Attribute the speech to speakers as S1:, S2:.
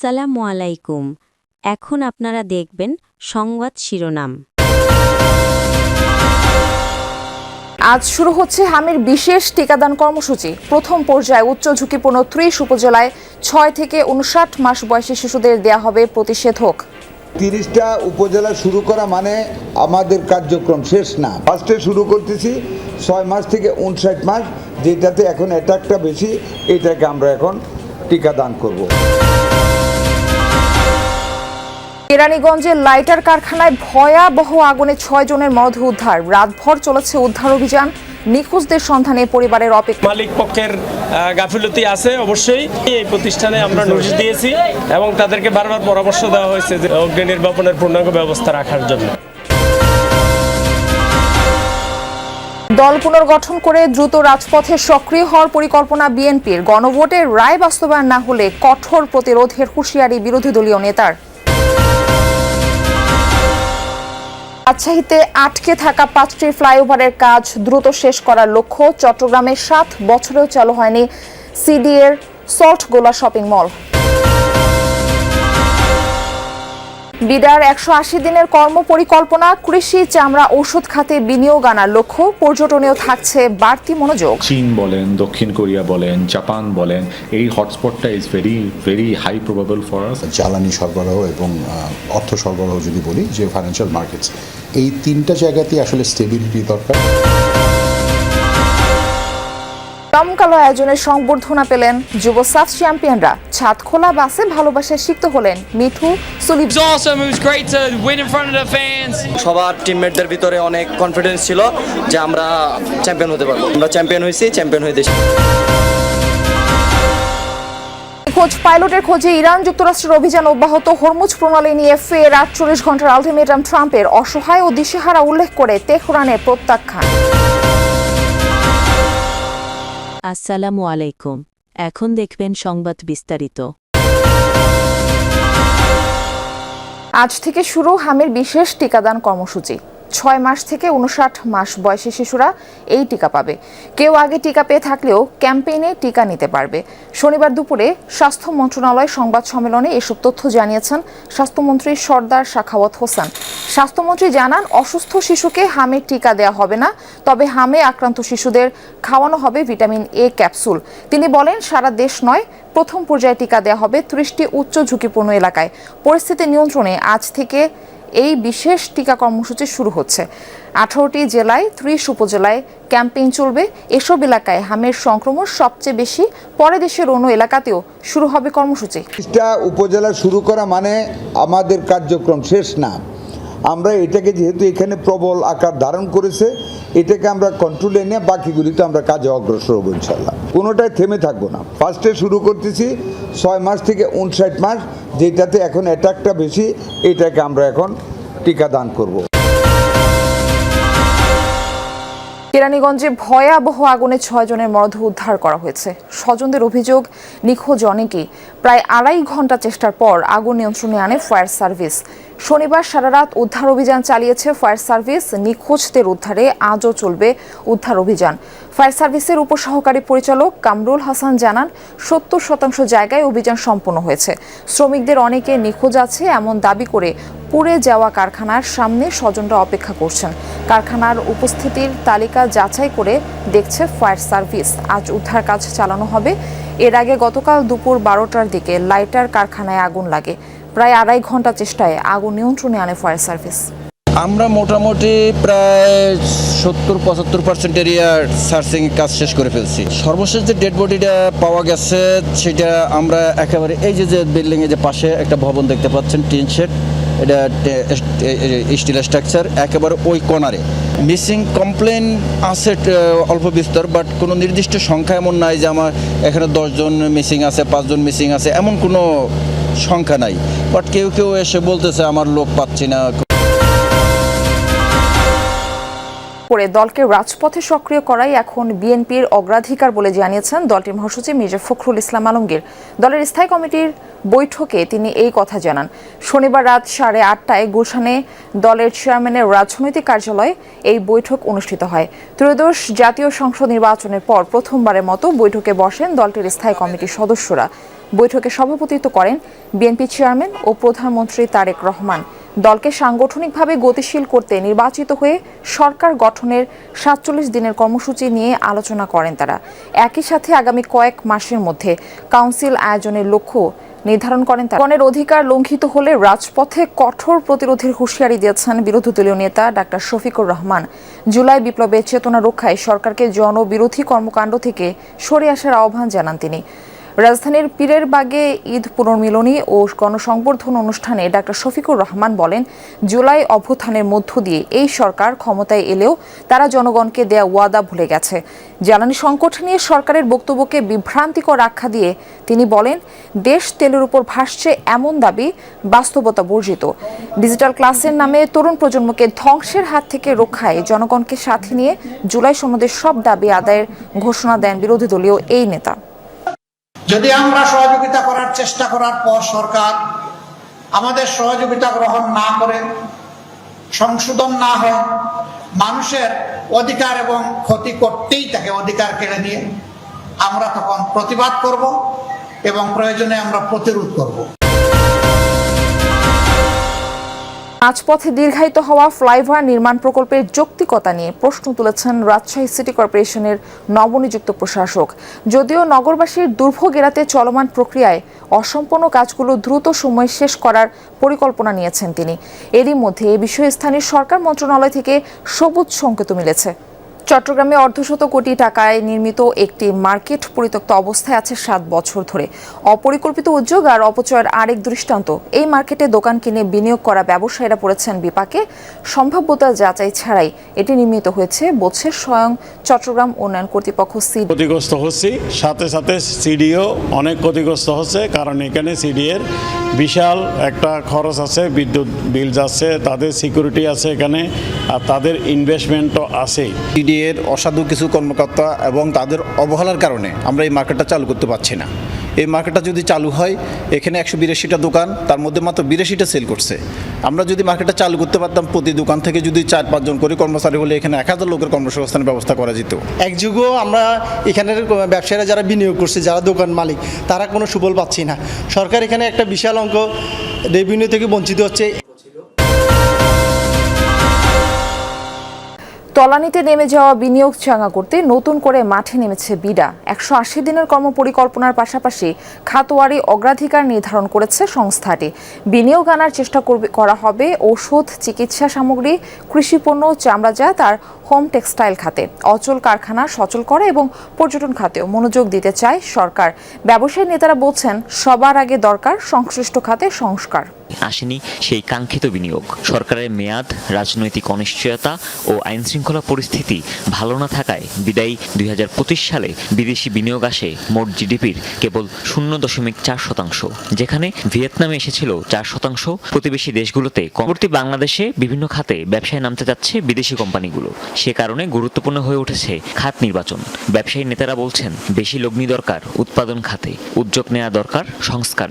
S1: আসসালামু আলাইকুম। এখন আপনারা দেখবেন সংবাদ শিরোনাম।
S2: আজ শুরু হচ্ছে হামির বিশেষ টিকাদান কর্মসূচি। প্রথম পর্যায়ে উচ্চ ঝুঁকিপূর্ণ ৩০ উপজেলায় ৬ থেকে ৫৯ মাস বয়সী শিশুদের দেয়া হবে প্রতিষেধক।
S3: ৩০টা উপজেলা শুরু করা মানে আমাদের কার্যক্রম শেষ না। ফার্স্টে শুরু করতেছি ৬ মাস থেকে ৫৯ মাস, যেটাতে এখন অ্যাটাকটা বেশি, এটাকে আমরা এখন টিকাদান করব।
S2: কেরানীগঞ্জের লাইটার কারখানায় ভয়াবহ আগুনে ৬ জনের মরদেহ উদ্ধার। রাতভর চলেছে উদ্ধার অভিযান। নিখোঁজদের সন্ধানে পরিবারের অপেক্ষা।
S4: মালিক পক্ষের গাফিলতি আছে অবশ্যই। এই প্রতিষ্ঠানে আমরা নোটিশ দিয়েছি এবং তাদেরকে বারবার পরামর্শ দেওয়া হয়েছে যে অগ্নি নির্বাপনের পূর্ণাঙ্গ ব্যবস্থা রাখার জন্য।
S2: দল পুনর্গঠন করে দ্রুত রাজপথে সক্রিয় হওয়ার পরিকল্পনা বিএনপির। গণভোটের রায় বাস্তবায়ন না হলে কঠোর প্রতিরোধের হুঁশিয়ারি বিরোধী দলীয় নেতার। রাজশাহীতে আটকে থাকা ৫টি ফ্লাইওভারের কাজ দ্রুত শেষ করার লক্ষ্য। চট্টগ্রামে ৭ বছরেও চালু হয়নি সিডিএর সল্ট গোলা শপিং মল। বিডার ১৮০ দিনের কর্মপরিকল্পনা। কৃষি, চামড়া, ঔষধ খাতে বিনিয়োগ আনার লক্ষ্য। পর্যটনেও থাকছে বাড়তি মনোযোগ।
S5: চীন বলেন, দক্ষিণ কোরিয়া বলেন, জাপান বলেন, এই হটস্পটটা is very very high probably for us.
S6: জ্বালানি সরবরাহ এবং অর্থ সরবরাহ যদি বলি, যে ফাইন্যান্সিয়াল মার্কেটস, এই তিনটা জায়গাতেই আসলে স্টেবিলিটি দরকার।
S2: দমকালো আয়োজনের সংবর্ধনা পেলেন যুব সাফ চ্যাম্পিয়নরা। ছাদখোলা বাসে ভালোবাসা সিক্ত হলেন মিঠু, সুলিপ।
S7: সবার টিমমেটদের ভিতরে অনেক কনফিডেন্স ছিল যে আমরা চ্যাম্পিয়ন হতে পারবো। আমরা চ্যাম্পিয়ন হয়েছি, চ্যাম্পিয়ন হয়ে দেশে।
S2: খোঁজ পাইলটের খোঁজে ইরান যুক্তরাষ্ট্রের অভিযান অব্যাহত। হরমুজ প্রণালী নিয়ে ফের ৪৮ ঘন্টার আলটিমেটাম ট্রাম্পের। অসহায় ও দিশেহারা উল্লেখ করে তেহরানের প্রত্যাখ্যান।
S1: আসসালামু আলাইকুম। এখন দেখবেন সংবাদ বিস্তারিত।
S2: আজ থেকে শুরু হামির বিশেষ টিকাদান কর্মসূচি। ৬ মাস থেকে ৫৯ মাস বয়সী শিশুরা এই টিকা পাবে। কেউ আগে টিকা পেয়ে থাকলেও ক্যাম্পেইনে টিকা নিতে পারবে। শনিবার দুপুরে স্বাস্থ্য মন্ত্রণালয় সংবাদ সম্মেলনে এসব তথ্য জানিয়েছেন স্বাস্থ্যমন্ত্রী সরদার সাখাওয়াত হোসেন। স্বাস্থ্যমন্ত্রী জানান, অসুস্থ শিশুকে হামের টিকা দেওয়া হবে না, তবে হামে আক্রান্ত শিশুদের খাওয়ানো হবে ভিটামিন এ ক্যাপসুল। তিনি বলেন, সারা দেশ নয়, প্রথম পর্যায়ে টিকা দেওয়া হবে ৩০টি উচ্চ ঝুঁকিপূর্ণ এলাকায়। পরিস্থিতি নিয়ন্ত্রণে আজ থেকে এই বিশেষ টিকা কর্মসূচি শুরু হচ্ছে। ১৮টি জেলায় ৩০ উপজেলায় ক্যাম্পেইন চলবে। এসব এলাকায় হামের সংক্রমণ সবচেয়ে বেশি। পরে দেশের অন্য এলাকাতেও শুরু হবে কর্মসূচি।
S3: ৩০টা উপজেলা শুরু করা মানে আমাদের কার্যক্রম শেষ না। আমরা এটাকে, যেহেতু এখানে প্রবল আকার ধারণ করেছে, এটাকে আমরা কন্ট্রোলে নিয়ে বাকিগুলিতে আমরা কাজে অগ্রসর হব ইনশাল্লাহ। কোনোটাই থেমে থাকবো না। ফার্স্টে শুরু করতেছি ৬ মাস থেকে ৫৯ মাস, যেটাতে এখন অ্যাটাকটা বেশি, এটাকে আমরা এখন টিকাদান করব।
S2: কেরানীগঞ্জে ভয়াবহ আগুনে ৬ জনের মরদেহ উদ্ধার করা হয়েছে। স্বজনদের অভিযোগ, নিখোঁজ অনেকেই। প্রায় ২.৫ ঘন্টা চেষ্টার পর আগুন নিয়ন্ত্রণে আনে ফায়ার সার্ভিস। শনিবার সারা রাত উদ্ধার অভিযান চালিয়েছে ফায়ার সার্ভিস। নিখোঁজদের উদ্ধারে আজও চলবে উদ্ধার অভিযান। ফায়ার সার্ভিসের উপসহকারী পরিচালক কামরুল হাসান জানান, ৭০% জায়গায় অভিযান সম্পন্ন হয়েছে। শ্রমিকদের অনেকে নিখোঁজ আছে এমন দাবি করে পুড়ে যাওয়া কারখানার সামনে স্বজনরা অপেক্ষা করছেন। কারখানার উপস্থিতির তালিকা যাচাই করে দেখছে ফায়ার সার্ভিস। আজ উদ্ধার কাজ চালানো হবে। এর আগে গতকাল দুপুর ১২টার দিকে লাইটার কারখানায় আগুন লাগে। প্রায় ২.৫ ঘন্টা চেষ্টায় আগুন নিয়ন্ত্রণে আনে ফায়ার সার্ভিস।
S8: আমরা মোটামুটি প্রায় ৭০-৭৫% এরিয়ার সার্চিং কাজ শেষ করে ফেলছি। সর্বশেষ যে ডেড বডিটা পাওয়া গেছে, সেটা আমরা একেবারে এই যে বিল্ডিংয়ে যে পাশে একটা ভবন দেখতে পাচ্ছেন, টিন শেড, এটা স্টিল স্ট্রাকচার, একেবারে ওই কর্নারে। মিসিং কমপ্লেন আছে অল্প বিস্তর, বাট কোনো নির্দিষ্ট সংখ্যা এমন নাই যে আমার এখানে ১০ জন মিসিং আছে, ৫ জন মিসিং আছে, এমন কোনো সংখ্যা নাই। বাট কেউ কেউ এসে বলতেছে আমার লোক পাচ্ছি না।
S2: করে দলকে রাজপথে সক্রিয় করাই এখন বিএনপির অগ্রাধিকার বলে জানিয়েছেন দলটির মহাসচিব মির্জা ফখরুল ইসলাম আলমগীর। দলের স্থায়ী কমিটির বৈঠকে তিনি এই কথা জানান। শনিবার রাত 8:30টায় গুলশানে দলের চেয়ারম্যানের রাজনৈতিক কার্যালয়ে এই বৈঠক অনুষ্ঠিত হয়। ত্রয়োদশ জাতীয় সংসদ নির্বাচনের পর প্রথমবারের মতো বৈঠকে বসেন দলটির স্থায়ী কমিটির সদস্যরা। বৈঠকে সভাপতিত্ব করেন বিএনপি চেয়ারম্যান ও প্রধানমন্ত্রী তারেক রহমান। দলকে সাংগঠনিকভাবে গতিশীল করতে নির্বাচিত হয়ে সরকার গঠনের 47 দিনের কর্মসূচি নিয়ে আলোচনা করেন তারা। একই সাথে আগামী কয়েক মাসের মধ্যে কাউন্সিল আয়োজনের লক্ষ্য নির্ধারণ করেন তারা। জনগণের অধিকার লঙ্ঘিত হলে রাজপথে কঠোর প্রতিরোধের হুঁশিয়ারি দিয়েছেন বিরোধী দলীয় নেতা ডাক্তার শফিকুর রহমান। জুলাই বিপ্লবের চেতনা রক্ষায় সরকারকে জনবিরোধী কর্মকাণ্ড থেকে সরে আসার আহ্বান জানান তিনি। রাজধানীর পীরের বাগে ঈদ পুনর্মিলনী ও গণসংবর্ধন অনুষ্ঠানে ডাক্তার শফিকুর রহমান বলেন, জুলাই অভ্যুত্থানের মধ্য দিয়ে এই সরকার ক্ষমতায় এলেও তারা জনগণকে দেয়া ওয়াদা ভুলে গেছে। জ্বালানি সংকট নিয়ে সরকারের বক্তব্যকে বিভ্রান্তিকর আখ্যা দিয়ে তিনি বলেন, দেশ তেলের উপর ভাসছে এমন দাবি বাস্তবতা বর্জিত। ডিজিটাল ক্লাসের নামে তরুণ প্রজন্মকে ধ্বংসের হাত থেকে রক্ষায় জনগণকে সাথে নিয়ে জুলাই সনদের সব দাবি আদায়ের ঘোষণা দেন বিরোধী দলীয় এই নেতা।
S9: যদি আমরা সহযোগিতা করার চেষ্টা করার পর সরকার আমাদের সহযোগিতা গ্রহণ না করে, সংশোধন না হয়, মানুষের অধিকার এবং ক্ষতি করতেই থাকে অধিকার কেড়ে নিয়ে, আমরা তখন প্রতিবাদ করব এবং প্রয়োজনে আমরা প্রতিরোধ করব।
S2: রাজপথে দীর্ঘায়িত হওয়া ফ্লাইওভার নির্মাণ প্রকল্পের যৌক্তিকতা নিয়ে প্রশ্ন তুলেছেন রাজশাহী সিটি কর্পোরেশনের নবনিযুক্ত প্রশাসক। যদিও নগরবাসীর দুর্ভোগ এড়াতে চলমান প্রক্রিয়ায় অসম্পূর্ণ কাজগুলো দ্রুত সময়ে শেষ করার পরিকল্পনা নিয়েছেন তিনি। এরই মধ্যে এ বিষয়ে স্থানীয় সরকার মন্ত্রণালয় থেকে সবুজ সংকেত মিলেছে। চট্টগ্রামে অর্ধশত কোটি টাকায় নির্মিত একটি মার্কেট পরিত্যক্ত অবস্থায় আছে 7 বছর ধরে। অপরিকল্পিত উদ্যোগ আর অপচয়ের আরেক দৃষ্টান্ত। এই মার্কেটে দোকান কিনে বিনিয়োগ করা ব্যবসায়ীরা পড়েছেন বিপাকে। সম্ভাব্যতা যাচাই ছাড়াই এটি নির্মিত হয়েছে বলছে স্বয়ং চট্টগ্রাম উন্নয়ন কর্তৃপক্ষ।
S10: ক্ষতিগ্রস্ত হচ্ছে, সাথে সাথে সিডিও অনেক ক্ষতিগ্রস্ত হচ্ছে, কারণ এখানে সিডিএর বিশাল একটা খরচ আছে, বিদ্যুৎ বিল যাচ্ছে, তাদের সিকিউরিটি আছে এখানে, আর তাদের ইনভেস্টমেন্টও আছে।
S11: সিডিএর অসাধু কিছু কর্মকর্তা এবং তাদের অবহেলার কারণে আমরা এই মার্কেটটা চালু করতে পারছি না। এই মার্কেটটা যদি চালু হয়, এখানে 182টা দোকান, তার মধ্যে মাত্র 82টা সেল করছে। আমরা যদি মার্কেটটা চালু করতে পারতাম, প্রতি দোকান থেকে যদি 4-5 জন করে কর্মচারী হলে এখানে 1000 লোকের কর্মসংস্থানের ব্যবস্থা করা যেত।
S12: এক যুগও আমরা এখানের ব্যবসায়ীরা যারা বিনিয়োগ করছে, যারা দোকান মালিক, তারা কোনো সুফল পাচ্ছি না। সরকার এখানে একটা বিশাল অঙ্ক রেভিনিউ থেকে বঞ্চিত হচ্ছে।
S2: তলানিতে নেমে যাওয়া বিনিয়োগ চাঙা করতে নতুন করে মাঠে নেমেছে বিডা। 180 দিনের কর্মপরিকল্পনার পাশাপাশি খাতওয়ারি অগ্রাধিকার নির্ধারণ করেছে সংস্থাটি। বিনিয়োগ আনার চেষ্টা করা হবে ঔষধ, চিকিৎসা সামগ্রী, কৃষিপণ্য, চামড়াজাত আর হোম টেক্সটাইল খাতে। অচল কারখানা সচল করা এবং পর্যটন খাতেও মনোযোগ দিতে চায় সরকার। ব্যবসায়ী নেতারা বলছেন, সবার আগে দরকার সংশ্লিষ্ট খাতে সংস্কার।
S13: আসেনি সেই কাঙ্ক্ষিত বিনিয়োগ। সরকারের মেয়াদ, রাজনৈতিক অনিশ্চয়তা ও আইনশৃঙ্খলা পরিস্থিতি ভালো না থাকায় বিদায়ী 2025 সালে বিদেশি বিনিয়োগ আসে মোট জিডিপির কেবল 0.4%, যেখানে ভিয়েতনামে এসেছিল 4%। প্রতিবেশী দেশগুলোতে পরবর্তী বাংলাদেশে বিভিন্ন খাতে ব্যবসায় নামতে যাচ্ছে বিদেশি কোম্পানিগুলো। সে কারণে গুরুত্বপূর্ণ হয়ে উঠেছে খাত নির্বাচন। ব্যবসায়ী নেতারা বলছেন, বেশি লগ্নি দরকার উৎপাদন খাতে, উদ্যোগ নেওয়া দরকার সংস্কার।